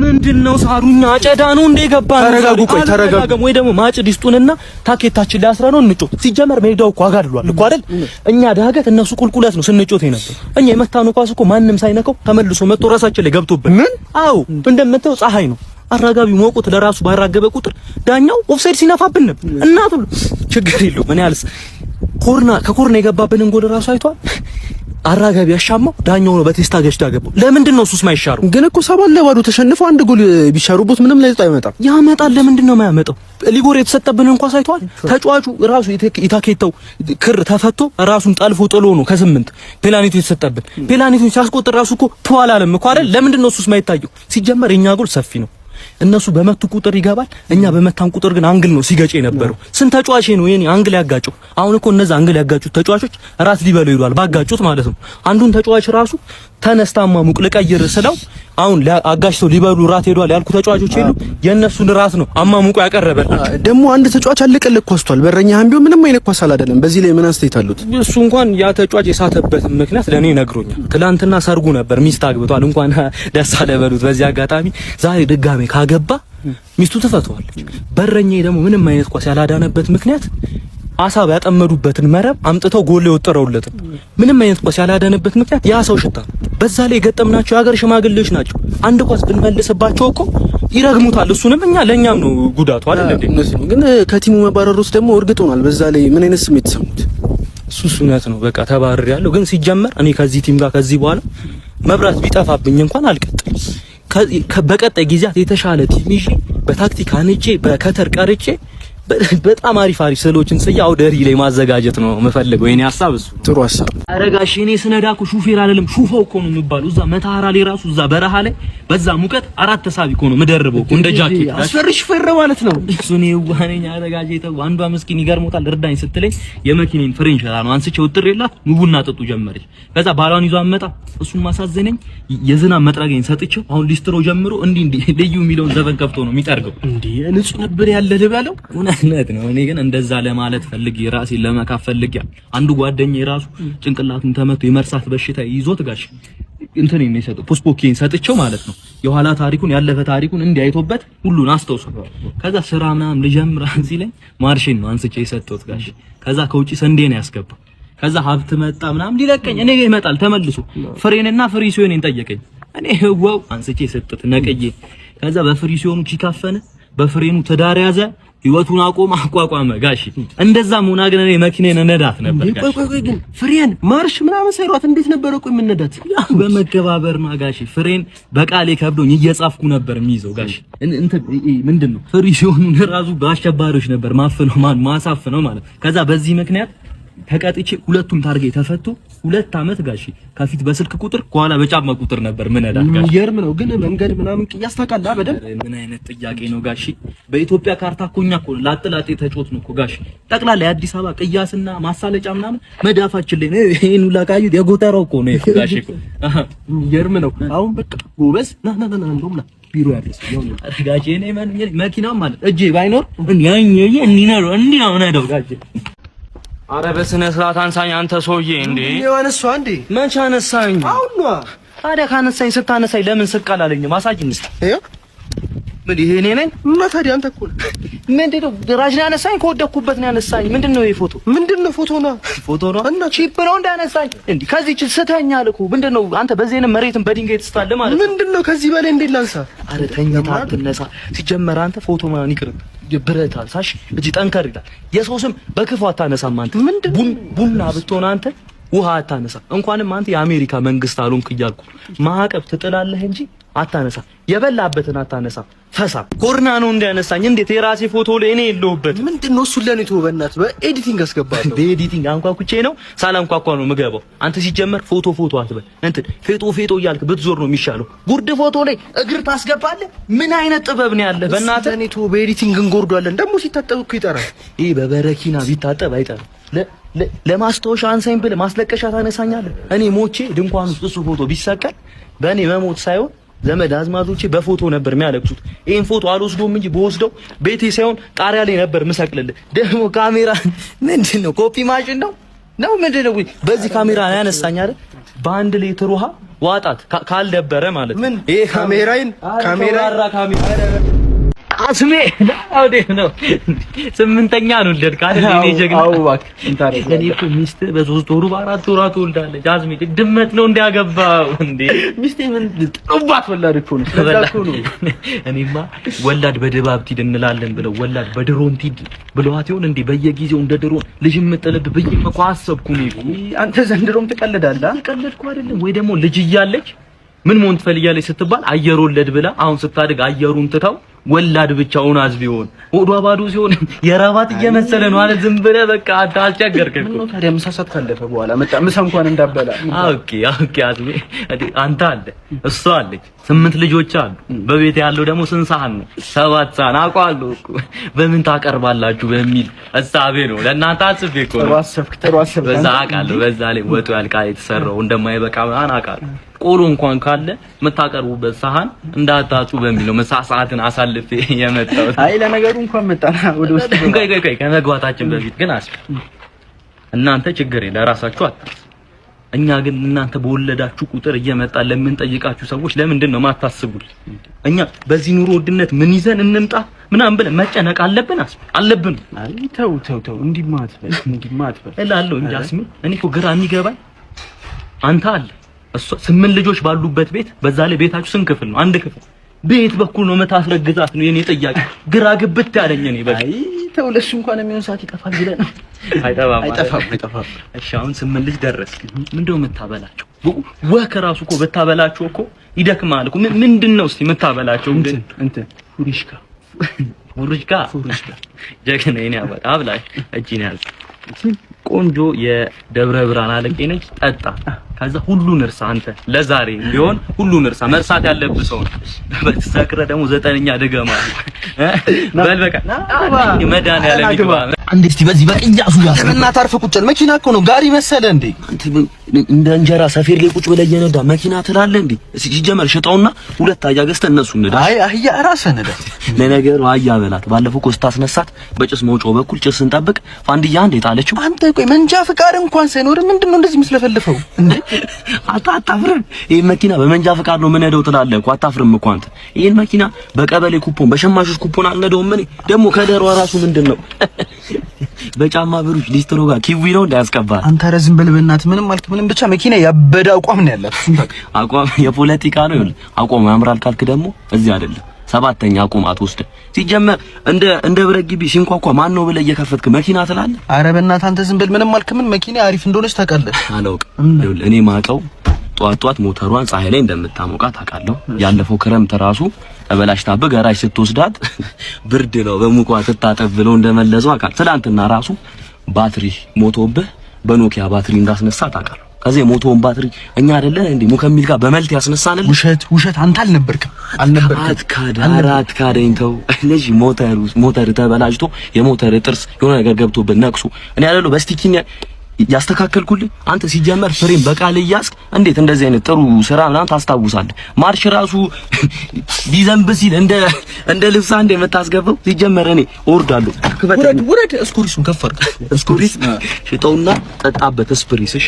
ምንድነው ሳሩኛ አጨዳ ነው እንደ ገባን? ተረጋጉ፣ ቆይ ተረጋጉ። ወይ ደግሞ ማጭድ ይስጡንና ታኬታችን ላይ አስራ ነው እንጮት። ሲጀመር ሜዳው እኮ አጋድሏል እኮ አይደል? እኛ ዳገት እነሱ ቁልቁለት ነው ስንጮት የነበር። እኛ የመታነው ኳስ እኮ ማንም ሳይነካው ተመልሶ መጥቶ ራሳችን ላይ ገብቶብን። ምን? አዎ እንደምታው ፀሐይ ነው። አራጋቢው ሞቆት ለራሱ ባራገበ ቁጥር ዳኛው ኦፍሳይድ ሲነፋብን ነበር። እናቱ ችግር የለው ምን ያልስ ከኮርና የገባብንን ጎል ራሱ አይቷል። አራጋቢ ያሻማው ዳኛው ነው በቴስታ ገጭታ ገባው። ለምንድን ነው እሱስ ማይሻሩ? ግን እኮ 7-2 ተሸንፈው አንድ ጎል ቢሻሩበት ምንም ለውጥ አይመጣም። ያመጣል። ለምንድን ነው የማያመጣው? ሊጎር የተሰጠብንን እንኳን ሳይቷል። ተጫዋቹ ራሱ የታኬታው ክር ተፈቶ ራሱን ጠልፎ ጥሎ ነው ከ8 ፔናልቲ የተሰጠብን። ፔናልቲውን ሲያስቆጥር ራሱ እኮ ተዋላለም እኮ አይደል? ለምንድን ነው እሱስ ማይታየው? ሲጀመር የኛ ጎል ሰፊ ነው። እነሱ በመቱ ቁጥር ይገባል። እኛ በመታን ቁጥር ግን አንግል ነው ሲገጭ የነበረው። ስንት ተጫዋች ነው የኔ አንግል ያጋጨው? አሁን እኮ እነዛ አንግል ያጋጩት ተጫዋቾች ራስ ሊበሉ ይሏል ባጋጩት ማለት ነው። አንዱን ተጫዋች ራሱ ተነስታማ ሙቅ ልቀይር ስለው አሁን አጋጭተው ሊበሉ ራት ሄዷል ያልኩ ተጫዋቾች የሉ የነሱን ራስ ነው አማሙቆ ያቀረበላቸው። ደግሞ አንድ ተጫዋች አለቀልክ ኳስቷል። በረኛህም ቢሆን ምንም አይነት ኳስ አይደለም። በዚህ ላይ ምን አስተያየት አሉት? እሱ እንኳን ያ ተጫዋች የሳተበት ምክንያት ለኔ ነግሮኛል። ትላንትና ሰርጉ ነበር፣ ሚስት አግብቷል። እንኳን ደስ አለ በሉት። በዚህ አጋጣሚ ዛሬ ድጋሜ ካገባ ሚስቱ ተፈቷለች። በረኛዬ ደግሞ ምንም አይነት ኳስ ያላዳነበት ምክንያት አሳብ ያጠመዱበትን መረብ አምጥተው ጎል የወጠረውለት ምንም አይነት ኳስ ያላዳነበት ምክንያት ያ ሰው ሽታ። በዛ ላይ የገጠምናቸው የሀገር ሽማግሌዎች ናቸው። አንድ ኳስ ብንመልስባቸው እኮ ይረግሙታል። እሱንም እኛ ለኛም ነው ጉዳቱ አይደል እንዴ? ግን ከቲሙ መባረሩስ ደግሞ እርግጥ ሆኗል። በዛ ላይ ምን አይነት ስሜት ተሰሙት? እሱስ እውነት ነው። በቃ ተባረር ያለው ግን ሲጀመር እኔ ከዚህ ቲም ጋር ከዚህ በኋላ መብራት ቢጠፋብኝ እንኳን አልቀጥልም። በቀጣይ ጊዜያት የተሻለ ቲም ይዤ በታክቲክ አንጬ በከተር ቀርጬ በጣም አሪፍ ስሎችን ስያው ደሪ ላይ ማዘጋጀት ነው የምፈልገው። የኔ ሐሳብ እሱ። ጥሩ ሐሳብ አረጋሽ። እኔ ስነዳኩ ሹፌር አይደለም ሹፋው እኮ ነው የሚባለው። እዛ መታራ ላይ ራሱ እዛ በረሃ ላይ በዛ ሙቀት 4 ተሳቢ እኮ ነው ምደርበው እንደ ጃኬት። አስፈሪ ሹፌር ማለት ነው እሱ። ነው ዋነኛ አረጋሽ የተው አንዷ ምስኪን ይገርሞታል። እርዳኝ ስትለኝ የመኪኔን ፍሬን ሸራ ነው አንስቼ ወጥሬላት ኑቡና ጠጡ ጀመረች። ከዛ ባሏን ይዞ አመጣ። እሱን ማሳዘነኝ የዝናብ መጥረጊያን ሰጥቼው አሁን ሊስትሮ ጀምሮ እንዲህ ልዩ የሚለውን ዘፈን ከፍቶ ነው የሚጠርገው። እንዴ ንጹህ ነበር ያለ ልበለው። እውነት ነው። እኔ ግን እንደዛ ለማለት ፈልጌ ራሴን ለመካፍ ፈልጌ አንዱ ጓደኛዬ ራሱ ጭንቅላቱን ተመቶ የመርሳት በሽታ ይዞት ጋሽ እንትን ነው የሰጠው ፖስፖኬን ሰጥቼው ማለት ነው። የኋላ ታሪኩን ያለፈ ታሪኩን እንዲያይቶበት ሁሉን አስተውሶ ከዛ ስራ ምናምን ልጀምር እዚህ ላይ ማርሽን ነው አንስቼ የሰጠሁት ጋሽ። ከዛ ከውጪ ሰንዴ ነው ያስገባ። ከዛ ሀብት መጣ ምናምን ሊለቀኝ እኔ ጋር ይመጣል ተመልሶ ፍሬንና ፍሪ ሲሆን እንጠየቀኝ። እኔ ህዋው አንስቼ የሰጠሁት ነቀዬ። ከዛ በፍሪ ሲሆኑ ቺካፈነ በፍሬኑ ትዳር ያዘ። ህይወቱን አቋቋመ ጋሺ። እንደዛም ሆና ግን እኔ መኪናዬን ነዳት ነበር ጋሺ። ቆይ ግን ፍሬን ማርሽ ምናምን ሳይሯት እንዴት ነበር ቆይ የምንነዳት? በመገባበር ነው ጋሺ። ፍሬን በቃሌ ከብዶኝ እየጻፍኩ ነበር የሚይዘው ጋሺ። እንትን ምንድነው ፍሪ ሲሆኑ ራሱ በአሸባሪዎች ነበር ማሳፍነው ማለት። ከዛ በዚህ ምክንያት ተቀጥቼ ሁለቱም ታርጌ ተፈቶ 2 አመት ጋሺ ከፊት በስልክ ቁጥር ከኋላ በጫማ ቁጥር ነበር ምንነዳት ጋሺ። ይገርም ነው ግን መንገድ ምናምን ቅያስ ታውቃለህ በደንብ። ምን አይነት ጥያቄ ነው ጋሺ? በኢትዮጵያ ካርታ እኮ እኛ እኮ ላጥላጤ ተጮት ነው እኮ ጋሺ። ጠቅላላ የአዲስ አበባ ቅያስና ማሳለጫ ምናምን መዳፋችን ላይ ነው። ይሄን ሁላ ካዩት የጎተራው እኮ ነው ጋሺ እኮ። ይገርም ነው። አሁን በቃ ጎበዝ ና እንደውም ና ቢሮ ያለስ ያው ነው ጋሺ። እኔ መኪናው ማለት እጄ ባይኖር እንዲህ ነው ነዳው ጋሺ። አረ በስነ ስርዓት አንሳኝ አንተ ሰውዬ። እንዴ የዋነሱ አንዴ መቼ አነሳኝ? አሁን ነው ታዲያ ካነሳኝ ስታነሳኝ ለምን ስቃል አለኝ? ማሳጅኝ እስኪ ምን ይሄ እኔ ነኝ? እና ታዲያ አንተ እኮ ምንድነው ድራጅ ነው ያነሳኝ? ከወደኩበት ነው ያነሳኝ። ምንድነው ይሄ ፎቶ? ምንድነው ፎቶ ነው? ፎቶ ነው እና ቺፕ ነው እንዳነሳኝ እንዴ? ከዚህ ስተኛል እኮ ምንድነው አንተ በዚህን መሬትን በድንጋይ ትስታለህ ማለት ነው? ምንድነው ከዚህ በላይ እንዴት ላንሳ? አረ ተኝታ አትነሳ። ሲጀመር አንተ ፎቶ ማን ይቅር ብረት አልሳሽ እጂ ጠንከር ይላል። የሰው ስም በክፉ አታነሳም አንተ። ቡና ብትሆን አንተ ውሃ አታነሳ። እንኳንም አንተ የአሜሪካ መንግስት አሉን እያልኩ ማዕቀብ ትጥላለህ እንጂ አታነሳ። የበላበትን አታነሳ። ፈሳ ኮርና ነው እንዲያነሳኝ። እንዴት የራሴ ፎቶ ላይ እኔ የለሁበት? ምንድነው እሱ ለኔ ተወበናት በኤዲቲንግ አስገባለሁ። በኤዲቲንግ አንኳኩቼ ነው ሳላንኳኳ ነው የምገባው። አንተ ሲጀመር ፎቶ አትበል እንትን ፌጦ እያልክ ብትዞር ነው የሚሻለው። ጉርድ ፎቶ ላይ እግር ታስገባለህ። ምን አይነት ጥበብ ነው ያለህ? በእናትህ እኔ ተው በኤዲቲንግ እንጎርዷለን። ደግሞ ሲታጠብ እኮ ይጠራል። ይሄ በበረኪና ቢታጠብ አይጠርም። ለማስታወሻ አንሳኝ ብለህ ማስለቀሻ ታነሳኛለህ። እኔ ሞቼ ድንኳን ውስጥ እሱ ፎቶ ቢሰቀል በእኔ መሞት ሳይሆን ዘመድ አዝማዶቼ በፎቶ ነበር የሚያለቅሱት። ይሄን ፎቶ አልወስዶም እንጂ በወስደው ቤቴ ሳይሆን ጣሪያ ላይ ነበር ምሰቅልልህ። ደግሞ ካሜራ ምንድነው? ኮፒ ማሽን ነው ነው ምንድነው? በዚህ ካሜራ ያነሳኝ አይደል? በአንድ ሊትር ውሃ ዋጣት ካልደበረ ማለት ነው። ይሄ ካሜራዬን አስሜ አውዴት ነው 8ኛ ነው ልደድክ አይደል? እኔ ጀግና አው እባክህ እንታረጋ እኔ እኮ ሚስት በ3 ወሩ በ4 ወራ ትወልዳለች። አስሜ ድመት ነው እንዲያገባው እንዴ? ሚስቴ ምን ጥሩባት ወላድ እኮ ነው። ስለዛኮ ነው እኔማ ወላድ በድባብ ትሂድ እንላለን ብለው ወላድ በድሮን ትሂድ ብለዋት ይሁን እንዴ? በየጊዜው እንደ ድሮን ልጅ የምጥልብ ብዬ እኮ አሰብኩ ነው። አንተ ዘንድሮም ትቀልዳለህ። ተቀለድኩ አይደለም ወይ? ደግሞ ልጅ እያለች ምን መሆን ትፈልጊያለሽ ስትባል አየር ወለድ ብላ አሁን ስታድግ አየሩን ትተው ወላድ ብቻውን አዝቢውን ሆዷ ባዶ ሲሆን የራባት እየመሰለ ነው አለ። ዝም ብለህ በቃ አልቸገርክም እኮ። ታዲያ ምሳሳት ካለፈ በኋላ መጣ ምሳ እንኳን እንዳበላ። ኦኬ አዝቢ አንተ አለ እሷ አለች 8 ልጆች አሉ። በቤት ያለው ደግሞ ስንት ሳህን ነው? 7 ሳህን አውቃለሁ እኮ። በምን ታቀርባላችሁ በሚል እሳቤ ነው ለእናንተ አስቤ እኮ ነው። ጥሩ አሰብክ። በዛ አውቃለሁ። በዛ ላይ ወጡ ያልቃል የተሰራው እንደማይበቃ ማን አውቃለሁ። ቆሎ እንኳን ካለ የምታቀርቡበት ሳህን እንዳታጡ በሚል ነው ምሳ ሰዓትን አሳልፌ የመጣው። አይ ለነገሩ እንኳን መጣና ወደ ውስጥ ቆይ ከመግባታችን በፊት ግን እናንተ ችግር ለራሳችሁ አታስቡ። እኛ ግን እናንተ በወለዳችሁ ቁጥር እየመጣ ለምንጠይቃችሁ ሰዎች ለምንድን ነው ማታስቡል? እኛ በዚህ ኑሮ ውድነት ምን ይዘን እንምጣ ምናምን ብለን መጨነቅ አለብን። አይ ተው እንዲማ አትበል እላለሁ እንጂ አስሚ እኔ እኮ ግራ የሚገባኝ አንተ አለ እሷ 8 ልጆች ባሉበት ቤት በዛ ላይ ቤታችሁ ስንት ክፍል ነው? አንድ ክፍል። ቤት በኩል ነው መታስረግዛት ነው የኔ ጥያቄ። ግራ ግብት ያለኝ እኔ በቃ አይ ተው ለሱ እንኳን የሚሆን ሰዓት ይጠፋል ብለህ ነው። አይጠፋም። እሺ አሁን 8 ልጅ ደረስክ። ምንድነው የምታበላቸው? ወከ ራሱ እኮ በታበላቸው እኮ ይደክማል እኮ። ምንድነው እስቲ የምታበላቸው? እንትን ፉሪሽካ ጀግና የኔ አባት አብላሽ እጂን ያዝ። ቆንጆ የደብረ ብርሃን አለቄ ነች። ጠጣ ከዛ ሁሉን እርሳ። አንተ ለዛሬ ቢሆን ሁሉን እርሳ። መርሳት ያለብህ ሰው ነው። በተሰክረ ደግሞ 9ኛ ደገማ በል በቃ መዳን ያለ ቢግባ አንዴ እስቲ በዚህ በቅያሱ ያስ እናት አርፈህ ቁጭ በል። መኪና እኮ ነው ጋሪ መሰለ እንዴ? አንተ እንደ እንጀራ ሰፌር ላይ ቁጭ ብለህ እየነዳ መኪና ትላለህ እንዴ? ሲጀመር ሽጠውና 2 አህያ ገዝተህ እነሱ ነዳ። አይ አህያ ራስህ ነዳ። ለነገሩ አህያ በላት። ባለፈው እኮ ስታስነሳት በጭስ መውጫው በኩል ጭስ ስንጠብቅ ፋንድያ አንዴ ጣለችው። አንተ ቆይ መንጃ ፍቃድ እንኳን ሳይኖር ምንድነው እንደዚህ መስለፈልፈው እንዴ? አታፍርም? ይሄን መኪና በመንጃ ፍቃድ ነው የምነዳው ትላለህ እኮ። አታፍርም እኮ አንተ። ይሄን መኪና በቀበሌ ኩፖን በሸማቾች ኩፖን አልነዳውም እኔ። ደግሞ ከደሯ ራሱ ምንድነው በጫማ ብሩሽ ሊስትሮ ጋር ኪዊ ነው እንዳያስቀባል። አንተ ረዝም በል በእናትህ። ምንም አልክ ምንም ብቻ መኪና ያበደ አቋም ነው ያላት። አቋም የፖለቲካ ነው ይኸውልህ። አቋም ያምራል ካልክ ደግሞ እዚህ አይደለም 7ኛ አቋም አትወስድ። ሲጀመር እንደ ብረት ግቢ ሲንኳኳ ማን ነው ብለህ እየከፈትክ መኪና ትላለህ። ኧረ በእናትህ አንተ ዝም በል። ምንም አልክ ምን መኪና አሪፍ እንደሆነች ታውቃለህ። አላውቅም። ይኸውልህ እኔ ማውቀው ጧት ሞተሯን ፀሐይ ላይ እንደምታሞቃት አውቃለሁ። ያለፈው ክረምት ራሱ ተበላሽታብህ ገራጅ ስትወስዳት ብርድ ነው በሙቋ ትታጠብ ብለው እንደመለሱ አውቃለሁ። ትላንትና ራሱ ባትሪ ሞቶብህ በኖኪያ ባትሪ እንዳስነሳት አውቃለሁ። ከዚህ ሞቶን ባትሪ እኛ አይደለን እንዴ ሙከሚል ጋር በመልት ያስነሳንል። ውሸት አንተ አልነበርክም። አራት ካደኝ ተው። ልጅ ሞተር ተበላሽቶ የሞተር ጥርስ የሆነ ነገር ገብቶበት ነቅሱ እኔ አይደለሁ በስቲኪን ያስተካከልኩልህ። አንተ ሲጀመር ፍሬም በቃል እያስክ እንዴት እንደዚህ አይነት ጥሩ ስራ ምናምን ታስታውሳለህ? ማርሽ ራሱ ዲዘምብ ሲል እንደ ልብስ አንዴ የምታስገባው ሲጀመር እኔ እወርዳለሁ። ውረድ እስኩሪሱን ከፈርክ እስኩሪስ ሽጠውና ጠጣበት ስፕሪስሽ